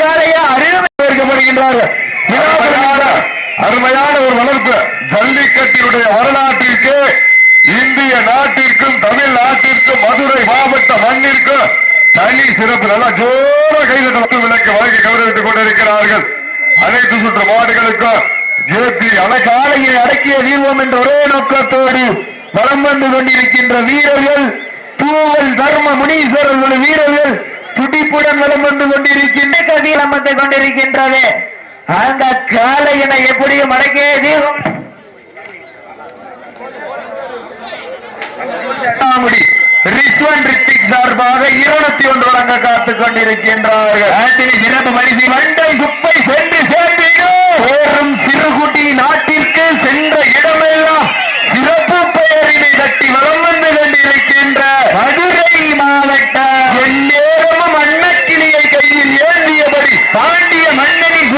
காலையா அறிவிக்கப்படுகின்றார்கள். அருமையான ஒரு வளர்ப்பு. ஜல்லிக்கட்டினுடைய வரலாற்றிற்கு, இந்திய நாட்டிற்கும் தமிழ்நாட்டிற்கும் மதுரை மாவட்ட மண்ணிற்கும் தனி சிறப்பு. நல்லா ஜோர கைது விளக்கு வழங்கி கௌரவித்துக் கொண்டிருக்கிறார்கள். அனைத்து சுற்று மாடுகளுக்கும் காலையை அடக்கிய வீர்வம் என்ற ஒரே நோக்கத்தோடு வலம் வந்து கொண்டிருக்கின்ற வீரர்கள் தூவல் தர்ம முனீஸ்வரர்கள் வீரர்கள் துடிப்புடன் வலம் வந்து கொண்டிருக்கின்ற கதியலம்பத்தை கொண்டிருக்கின்றது. அந்த காலையினை எப்படியும் அடக்கிய தீபம் சார்பாக 201 வழங்க காத்துக் கொண்டிருக்கின்றார்கள். சிறப்பு பரிசு வண்டை குப்பை சென்று சேர்ந்தோறும் சிறுகுட்டி நாட்டிற்கு சென்ற இடமெல்லாம் சிறப்பு பெயரினை கட்டி வலம் வந்து கொண்டிருக்கின்ற மதுரை மாவட்டம் எந்நேரமும் அன்னக்கிளியை கையில் ஏந்தியபடி பாண்டிய மன்னனின்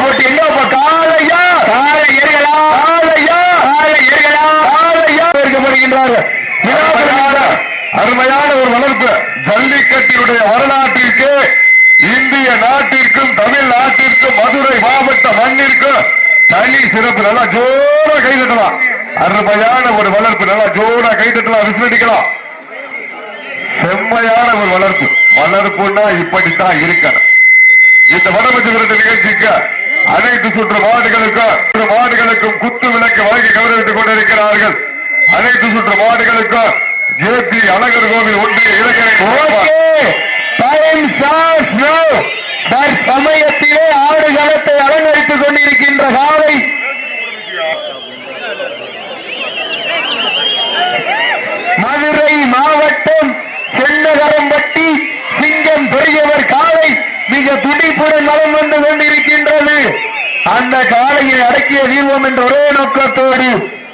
போட்டி எங்க காலையா காலை எர்களா காலையா காலை எர்களா காலையா இருக்கப்படுகின்றார்கள். அருமையான ஒரு வளர்ப்பு. ஜல்லிக்கட்டினுடைய வரலாற்றிற்கு, இந்திய நாட்டிற்கும் தமிழ்நாட்டிற்கும் மதுரை மாவட்ட மண்ணிற்கும் தனி சிறப்பு. நல்லா ஜோர கைதட்டலாம். அருமையான ஒரு வளர்ப்பு. நல்லா ஜோர கைதட்டலாம், விசிலடிக்கலாம். செம்மையான ஒரு வளர்ப்பு. வளர்ப்புன்னா இப்படித்தான் இருக்கணும். இந்த வடமஞ்சு விரட்டு நிகழ்ச்சிக்கு அனைத்து சுற்று மாடுகளுக்கும் குத்து விளக்கு வழங்கி கௌரவித்துக் கொண்டிருக்கிறார்கள். அனைத்து சுற்று மாடுகளுக்கும் ஜேபி அழகர் கோவில் ஒன்றிய இளைஞரை சமயத்திலே ஆடுகளத்தை அலங்கரித்துக் கொண்டிருக்கின்ற காலை மதுரை மாவட்டம் சென்னகரம்பட்டி சிங்கம் பெரியவர் காலை மிக துடிப்புடன் வலம் வந்து கொண்டிருக்கின்றது. அந்த காலையை அடக்கிய வீர்வம் என்ற ஒரே நோக்கத்தோடு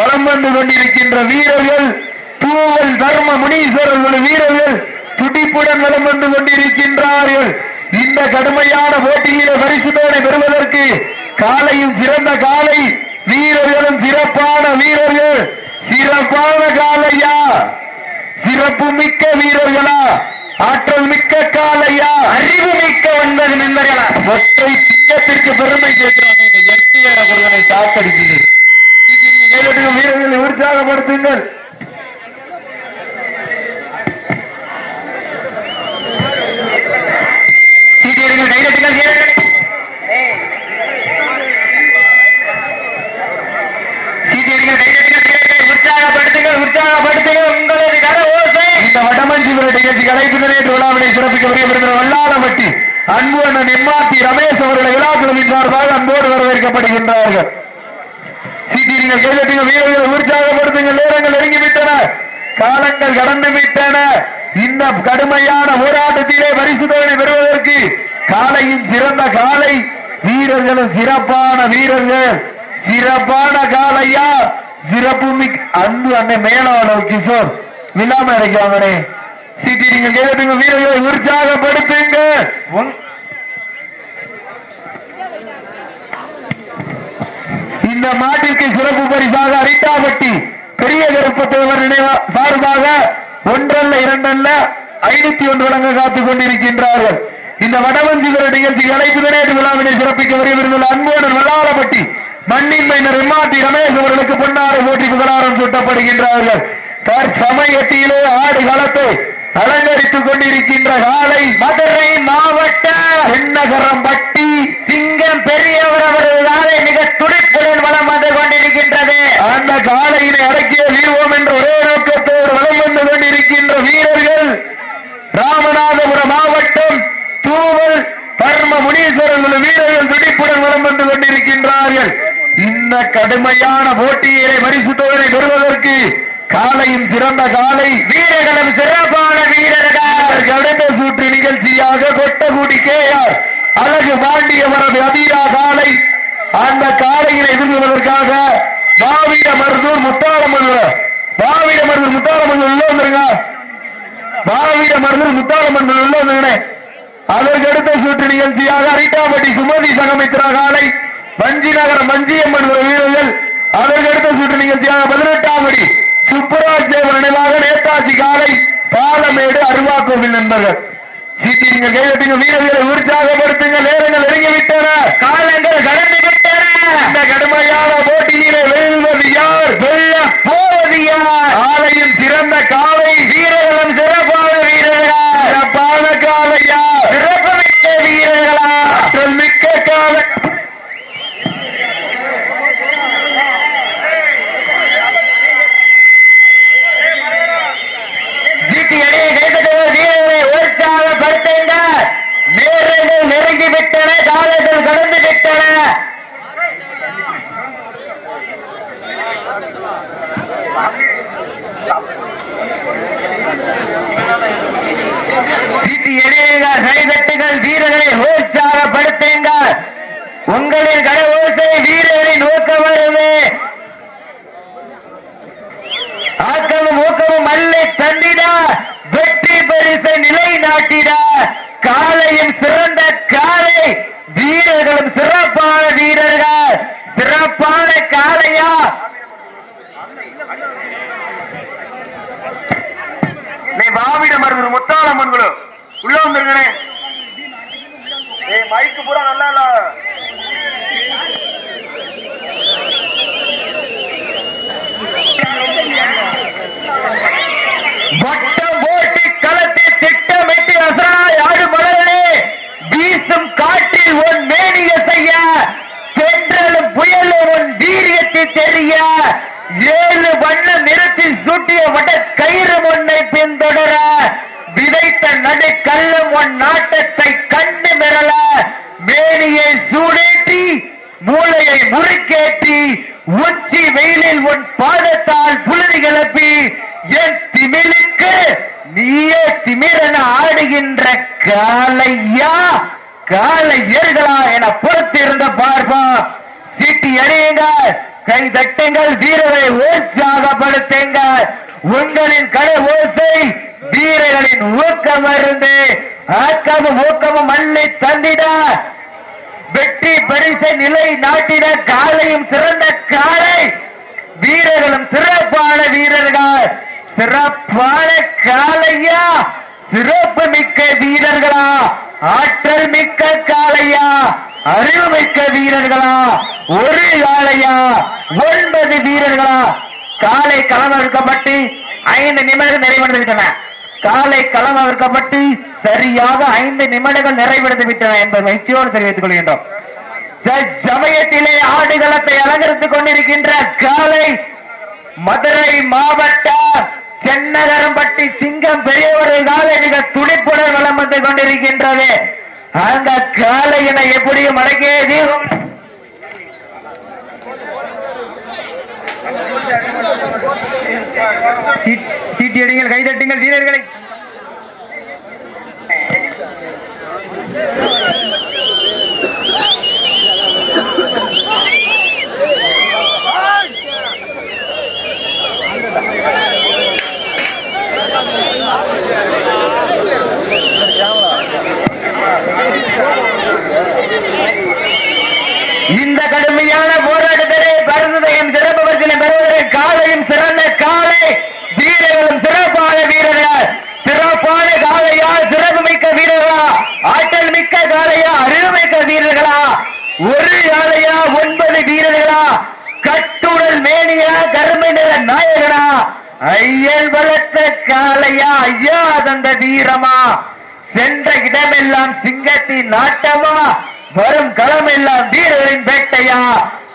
வலம் வந்து கொண்டிருக்கின்ற வீரர்கள் தூவல் தர்ம முனீஸ்வரர்கள் வீரர்கள் துடிப்புடன் வலம் வந்து கொண்டிருக்கின்றார்கள். இந்த கடுமையான போட்டியில பரிசுத்தோனை பெறுவதற்கு காலையும் சிறந்த காலை, வீரர்களும் சிறப்பான வீரர்கள். சிறப்பான காலையா, சிறப்பு மிக்க வீரர்களா, ஆற்றல் மிக்க காலையா, அறிவு மிக்க 9 நண்பர்களா, ஒற்றை சிங்கத்திற்கு பெருமை கேட்கிறோம். 8 வேற கொள்கை தாக்கடிக்குது. வீரர்களை உற்சாகப்படுத்துங்கள். வல்லாளப்பட்டி அன்பு அண்ணன் எம்மாத்தி ரமேஷ் அவர்களை விழாக்குழுவின் சார்பாக அன்போடு வரவேற்கப்படுகின்றார்கள். சீட்டியர்கள் கைதட்டுங்க, வீரர்கள் உற்சாகப்படுத்துங்கள். நேரங்கள் நெருங்கிவிட்டன, காலங்கள் கடந்து விட்டன. இந்த கடுமையான போராட்டத்திலே பரிசுத்தோனை பெறுவதற்கு காலையும் சிறந்த காலை, வீரர்களும் சிறப்பான வீரர்கள். சிறப்பான காலையா, சிறப்பு மிக்க அன்பு அண்ணன் மேலாளர் கிஷோர் விழாம இறக்காமனே. சீட்டியர்கள் கைதட்டுங்க, வீரர்களை உற்சாகப்படுத்துங்க. இந்த மாட்டிற்கு சிறப்பு பரிசாக அரிட்டாபட்டி பெரிய கருப்பத்தேவர் சார்பாக 1 அல்ல 2 அல்ல 501 வழங்க காத்துக் கொண்டிருக்கின்றார்கள். இந்த வடவஞ்சிகர நிகழ்ச்சிக்கு அழைப்பு நேற்று விழாவினை சிறப்பிக்க வருகின்ற அன்போடு வல்லாளப்பட்டி மண்ணின் மைனர் எம்மாத்தி ரமேஷ் அவர்களுக்கு பொன்னாரை போற்றி புகழாரம் சூட்டப்படுகின்றார்கள். தற்சமயத்திலே ஆடு களத்தை அலங்கரித்துக் கொண்டிருக்கின்ற காலை மதுரை மாவட்ட சென்னகரம்பட்டி சிங்கம் பெரியவர் அவரது காலை மிக துடிப்புடன் வலம் வந்து கொண்டிருக்கின்றது. அந்த காலையினை அடக்கிய வீர்வோம் என்ற ஒரே நோக்கத்தோடு வலம் வந்து கொண்டிருக்கின்ற வீரர்கள் ராமநாதபுரம் மாவட்டம் தூவல் தர்ம முனீஸ்வரர்கள் வீரர்கள் துடிப்புடன் வலம் வந்து கொண்டிருக்கின்றார்கள். இந்த கடுமையான போட்டியிலே பரிசுத்தோனை பெறுவதற்கு காலையும் சிறந்த காலை, வீரர்களும் சிறப்பான வீரர்கள். கடந்த சுற்று நிகழ்ச்சியாக கொட்டகுடி கேஆர் அழகு பாண்டியவரது அதிரா காலை, அந்த காலையினை எதிர்கொள்வதற்காக மாவீர மருதூர் முத்தாளமன் உள்ள வந்துருங்க. மாவீர மருதூர் முத்தாளமன் உள்ள வந்துருங்க. அதற்கடுத்த சுற்று நிகழ்ச்சியாக அரிட்டாபட்டி சுமதி சங்கமித்ரா காலை, வஞ்சி நகரம் மஞ்சியம்மன் வீரர்கள். அதற்கடுத்த சுற்று நிகழ்ச்சியாக 18ஆம் படி சுப்பராஜ் தேவர் நினைவாக நேதாஜி காலை, பாலமேடு அருவாக்கோவில் நண்பர்கள். சீட்டி கைதட்டுங்க கைதட்டுங்க வீரர்களை உற்சாகப்படுத்துங்க. நேரங்கள் நெருங்கிவிட்டன, காலங்கள் கடந்து விட்டன. இந்த கடுமையான போட்டியிலே வெல்வது யார், வெல்ல போவது யார்? காலையும் சிறந்த காலை, வீரர்களும் சிறப்பான வீரர்களா, சிறப்பான காலையா, சிறப்பு மிக்க வீரர்களா, ஆற்றல் மிக்க காலை. நேரங்கள் நெருங்கிவிட்டன, காலங்கள் கடந்து விட்டன. சீட்டி எடையுங்க, கைதட்டுங்கள், வீரர்களை உற்சாகப்படுத்துங்க. உங்களின் கடவுசை வீரர்களின் ஊக்கம் வருது. ஆக்கமும் ஊக்கமும் மல்லை தந்திட, வெற்றி பரிசை நிலை நாட்டிட. காலையும் சிறந்த காலை, வீரர்களும் சிறப்பான வீரர்கள், சிறப்பான காலையா. மாவிட மருந்து முத்தாள மண்களும் உள்ள வந்துருங்கண்ணே. மைக்கு பூரா நல்லா இல்ல. வட்டம் போட்டி களத்தில் திட்டமிட்டு அசராய் ஆடு மலர்களே, வீசும் காட்டில் உன் மேனிய செய்ய, தென்றலும் புயலும் உன் வீரியத்தை தெரிய, 7 வண்ண நிறத்தில் சூட்டிய வட கயிறு உன்னை பின்தொடர, விதைத்த நடு கல்லும் உன் நாட்டத்தை கண்டு மிரள, மேனியை சூடேற்றி மூளையை முறுக்கேற்றி, உச்சி வெயிலில் உன் பாதத்தால் புழுதி கிளப்பி, என் திமிழுக்கு நீயே திமிரென ஆடுகின்ற காளையா, காளையர்களா என பொறுத்திருந்த பார்ப்பா. சீட்டி அடியுங்க, கை தட்டுங்கள், வீரர்களை உற்சாகப்படுத்துங்கள். உங்களின் கடை ஓசை வீரர்களின் ஊக்கம் இருந்து ஆக்கமும் ஊக்கமும் அள்ளி தந்திட, வெற்றி பரிசை நிலை நாட்டிட. காலையும் சிறந்த காலை, வீரர்களும் சிறப்பான வீரர்கள், சிறப்பான காலையா, சிறப்பு மிக்க வீரர்களா, ஆற்றல் மிக்க காலையா, அறிவு மிக்க வீரர்களா, ஒரு காலையா, 9 வீரர்களா. காலை களமிறக்கப்பட்டு 5 நிமிடங்கள் நிறைவடைந்து விட்டன. காலை களமிறக்கப்பட்டு சரியாக 5 நிமிடங்கள் நிறைவடைந்து விட்டன என்பதை மகிழ்ச்சியோடு தெரிவித்துக் கொள்கின்றோம். சமயத்திலே ஆடுகளத்தை அலங்கரித்துக் கொண்டிருக்கின்ற காலை மதுரை மாவட்டம் சென்னகரம்பட்டி சிங்கம் பெரியவர்கள் காலை மிக துடிப்புடன் வலம் வந்து கொண்டிருக்கின்றது. அந்த காலையினை எப்படியும் அடக்கியது. சீட்டியடிங்கள், கைதட்டுங்கள், வீரர்களை. இந்த கடுமையான போராட்டத்திலே பரிசுதையும் சிறப்பு பரிசினை பெறுவதற்கு காலையும் சிறந்த காலை, வீரர்களும் சிறப்பான வீரர்கள், சிறப்பான காலையா, சிறப்பு மிக்க வீரர்களா, ஆற்றல் மிக்க காலையா, அறிவு மிக்க வீரர்களா, ஒரு காலையா, 9 வீரர்களா, கட்டுடல் மேனியா, கருமை நிற நாயகனா, ஐயன் வளர்த்த காலையா, ஐயா தந்த வீரமா, சென்ற இடமெல்லாம் சிங்கத்தின் நாட்டமா, வரும் களம் எல்லாம் வீரர்களின் வேட்டையா.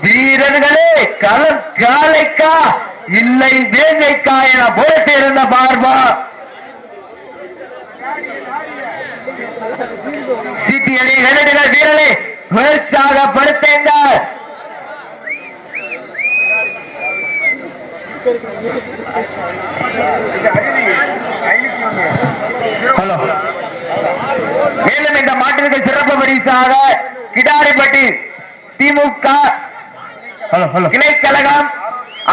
வீரர்களே, களம் காலைக்கா இல்லை வேங்கைக்கா என போட்டு இருந்த பார்வா. சீட்டி அணி கண்டிகள், வீரரை உற்சாகப்படுத்துங்க. ஹலோ, மேலும் இந்த மாட்டிற்கு சிறப்பு பரிசாக கிடாரிப்பட்டி திமுக கிளைக்கழகம்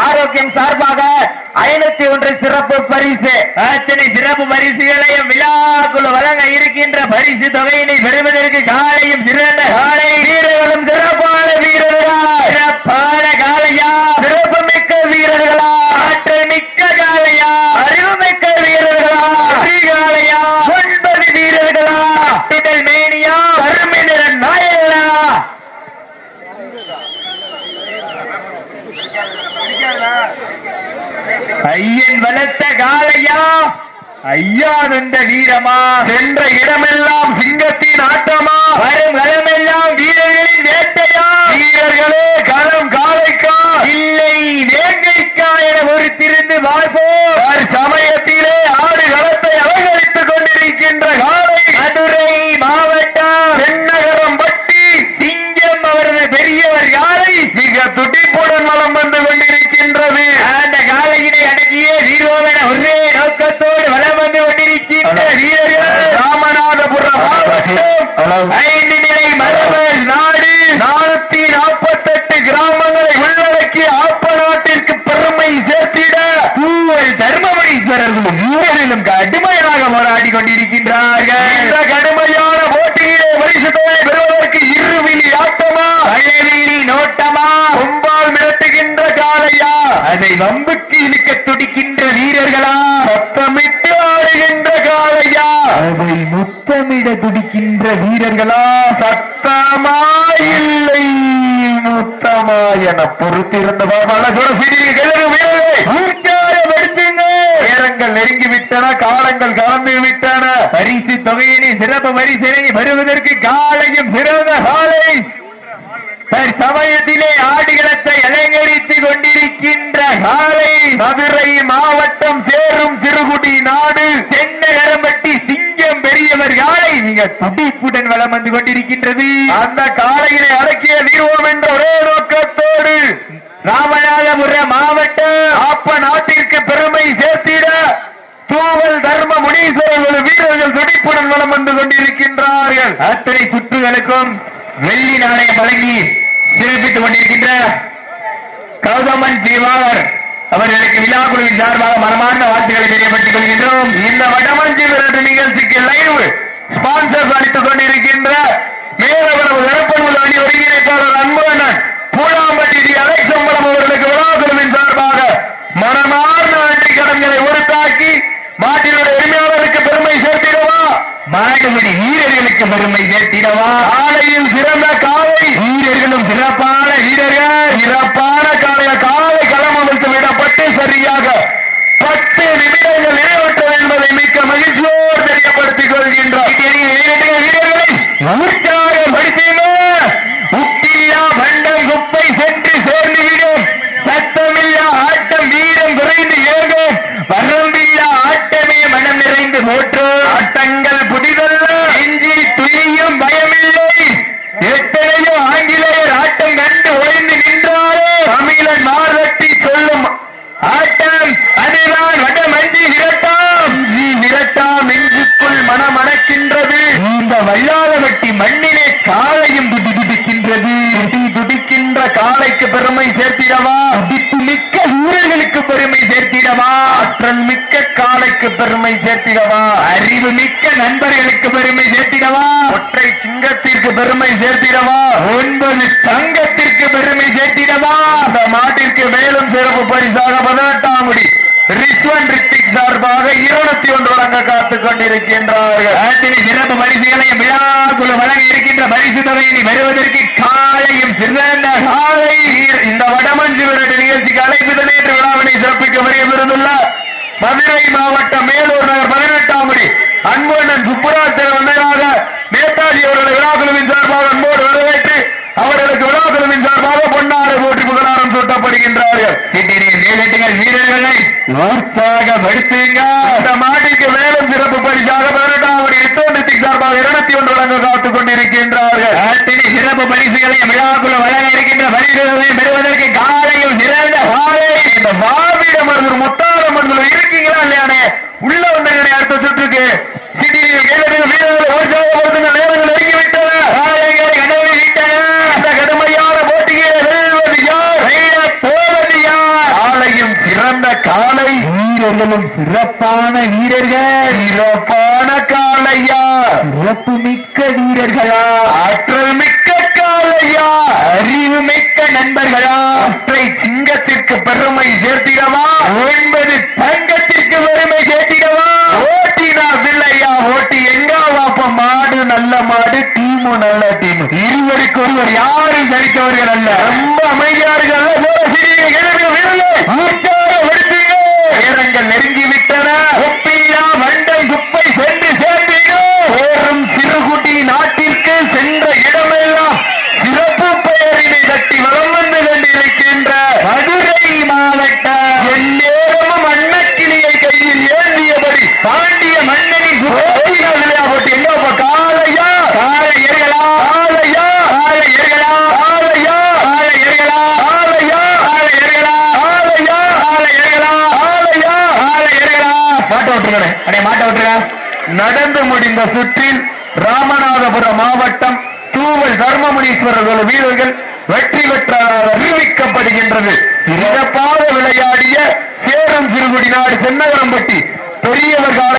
ஆரோக்கியம் சார்பாக 501 சிறப்பு பரிசு, அத்தனை சிறப்பு பரிசுகளையும் விழாக்குழு வழங்க இருக்கின்ற பரிசு தொகையினை பெறுவதற்கு காலையும் சிறந்த காலை, வீரர்களும் சிறப்பான வீரர்களா, சிறப்பான காலையா, சிறப்பு மிக்க வீரர்களா, ஆற்றல் மிக்க காலையா, அறிவு மிக்க வீரர்களா, காலையா, 9 வீரர்களா, ஐயன் வளர்த்த காளையா ஐயா வென்ற வீரமா சென்ற இடமெல்லாம் சிங்கத்தின் ஆட்டமா வரும் களமெல்லாம் வீரர்களின் வேட்டையா வீரர்களே களம் காளைக்கா இல்லை வேங்கைக்கா என பொறுத்திருந்து பார்ப்போம் சமயத்திலே ஆடு களத்தை அலங்கரித்துக் கொண்டிருக்கின்ற காளை மதுரை மாவட்டம் தென்னகரம் பட்டி சிங்கம் அவரது பெரியவர் காளை மிக துடிப்புடன் வலம் வந்து கொண்டிருக்கின்றது அந்த காளையினை அடக்கிய வீரோவன ஒரே நோக்கத்தோடு வலம் வந்து கொண்டிருக்கின்ற வீரர்கள் ராமநாதபுரம் மாவட்டம் 5 நிலை மரபல் நாடு 448 கிராமங்களை உள்ளடக்கிய ஆப்ப நாட்டிற்கு பெருமை சேர்த்திட பூவல் தர்மபுரீஸ்வரர்களும் வீரர்களும் கடுமையாக போராடி கொண்டிருக்கின்றார்கள் இந்த கடுமையான போட்டியிலே பரிசுகளை பெறுவதற்கு இருவிழி ஆட்டமா பழவிழி நோட்டமா கொம்பால் மிரட்டுகின்ற காளையா அதை வம்புக்கு இழுக்க துடிக்கின்ற வீரர்களா சத்தமிட்டு ஆடுகின்ற காளையா அதை முத்தமிட துடிக்கின்ற வீரர்களா சத்தமா இல்லை முத்தமா என பொறுத்திருந்த நேரங்கள் நெருங்கிவிட்டன காலங்கள் கலந்து விட்டன பரிசு தொகையினை சிறப்பு பரிசினை வருவதற்கு காலையும் சிறந்த காலை சமயத்திலே ஆடுகளத்தை அலங்கரித்துக் கொண்டிருக்கின்ற காலை மதுரை மாவட்டம் சேரும் சிறுகுடி நாடு சென்னகரம்பட்டி சிங்கம் பெரியவர் காலை மிக துடிப்புடன் வலம் வந்து கொண்டிருக்கின்றது அந்த காளையினை அடக்கிய வீரோம் என்ற ஒரே நோக்கத்தோடு ராமநாதபுரம் மாவட்டம் ஆப்ப நாட்டிற்கு பெருமை சேர்த்திட தூவல் தர்ம முனீஸ்வரர்கள் வீரர்கள் துடிப்புடன் வலம் வந்து கொண்டிருக்கின்றார்கள் அத்தனை சுற்றுகளுக்கும் வெள்ளி நாணயம் வழங்கி சிறப்பித்துக் கொண்டிருக்கின்ற கௌதமன் தீவாளர் அவர்களுக்கு விழா குழுவின் சார்பாக மனமார்ந்த வாழ்த்துக்களை தெரியப்பட்டுக் கொள்கின்றோம். இந்த வடமஞ்சி விரட்டு நிகழ்ச்சிக்கு லைவ் ஸ்பான்சர் அளித்துக் கொண்டிருக்கின்ற மேலவரவு நிரப்பல் அணி ஒருங்கிணைப்பாளர் அன்புடன் பூலாம்பட்டி டி அலைசம்பலம் அவர்களுக்கு விழா குழுவின் சார்பாக மனமார்ந்த நன்றி கடன்களை உறுத்தாக்கி மாட்டினுடைய உரிமையாளருக்கு பெருமை சேர்த்திடவா மாடுபடி வீரர்களுக்கு பெருமை சேர்த்திடவா காலையில் சிறந்த காலை வீரர்களும் சிறப்பான வீரர்கள் சிறப்பான காலைய காலை களம் அமைத்து விடப்பட்டு சரியாக 10 நிமிடங்கள் நிறைவேற்ற என்பதை மிக்க மகிழ்ச்சியோடு தெரியப்படுத்திக் கொள்கின்றார் வீரர்களை உற்சாகப்படுத்தின உத்தியா பண்டம் குப்பை சென்று சேர்ந்துவிடும் சத்தமில்லா ஆட்டம் வீரம் குறைந்து ஏகும் வரம்பில்லா ஆட்டமே மனம் நிறைந்து போற்று ஆட்டங்கள் புதிதல்ல எஞ்சி துணியும் பயமில்லை எத்தனையோ ஆங்கிலேயர் ஆட்டம் கண்டு ஓய்ந்து நின்றாரோ தமிழன் மார்வட்டி சொல்லும் ஆட்டம் அதுதான் வடமஞ்சி விரட்டாம் நெஞ்சுக்குள் மனமணக்கின்றது இந்த வல்லாளவட்டி மண்ணிலே காளையும் துடிக்கின்றது துடிக்கின்ற காளைக்கு பெருமை சேர்த்திடவா துடிப்பு மிக்க வீரர்களுக்கு பெருமை சேர்த்திடவா ஆற்றல் மிக்க காளைக்கு பெருமை சேர்த்திடவா அறிவு மிக்க நண்பர்களுக்கு பெருமை சேர்த்திடவா ஒற்றை சிங்கத்திற்கு பெருமை சேர்த்திடவா 9 தங்கத்திற்கு பெருமை சேர்த்திடவா அந்த மாட்டிற்கு மேலும் சிறப்பு பரிசாக 18ஆம் முடி ரிஸ்வன் ரித்திக் சார்பாக 201 வழங்க காத்துக் கொண்டிருக்கின்றார்கள். சிறப்பு பரிசுகளையும் விழா குழு வழங்க இருக்கின்ற பரிசு தொகையினை வருவதற்கு காலையும் சிறந்த காலை இந்த வடமஞ்சி விரட்டு நிகழ்ச்சிக்கு அழைப்பு நேற்று விழாவினை சிறப்பிக்க வருகின்றுள்ள மதுரை மாவட்டம் மேலூர் நகர் 18ஆம் முடி அன்புடன் சுப்புராஜ் வந்ததாக நேதாஜி அவர்களை விழா குழுவின் சார்பாக அன்போடு வரவேற்று அவர்களுக்கு விழா குழுவின் சார்பாக பொன்னாறு போட்டி புகழாரம் சூட்டப்படுகின்றார்கள். வீரர்களை உற்சாகப்படுத்துங்க. இந்த மாட்டிற்கு மேலும் சிறப்பு பரிசாக 18ஆம் முடி சார்பாக 201 வழங்க காத்துக் கொண்டிருக்கின்றார்கள். சிறப்பு பரிசுகளை விழாக்குழு வழங்க இருக்கின்ற பரிசுகளை பெறுவதற்கு காலையும் சிறந்த காலை இந்த மாவீர மருத்துவர் முத்தாரம் மருத்துவர் இருக்கீங்களா இல்லையானே உள்ள வந்தவனை அடுத்த சுற்றுக்கு வீரர்கள் உற்சாகப்படுத்துங்க. நேரங்கள் நெருங்கிவிட்டன. காலைகளை கடவுளிட்டன. அந்த கடுமையான போட்டியை வெல்வது யார் போவது யார் காலையும் சிறந்த காலை வீரர்களும் சிறப்பான வீரர்கள் சிறப்பான காளையா சிறப்பு மிக்க வீரர்களா ஆற்றல் மிக்க காளையா அறிவு மிக்க நண்பர்களா ஒற்றை சிங்கத்திற்கு பெருமை சேர்த்திடவா 9 தங்கத்திற்கு பெருமை சேர்த்திடவா ஓட்டினா பிள்ளையா ஓட்டி எங்க வாப்ப மாடு நல்ல மாடு டீமு நல்ல டீம் இருவருக்கு ஒருவர் யாரும் சரிக்கவர்கள் அல்ல ரொம்ப அமைதியார்கள். விட்டுருங்க அடே மாட்ட விட்டுருங்க. நடந்து முடிந்த சுற்றில் ராமநாதபுரம் மாவட்டம் தூவல் தர்மமுனீஸ்வரர் குழு வீரர்கள் வெற்றி பெற்றதாக அறிவிக்கப்படுகின்றது. சிறப்பாக விளையாடிய சேரம் சிறுகுடி நாடு சென்னகரம்பட்டி பெரிய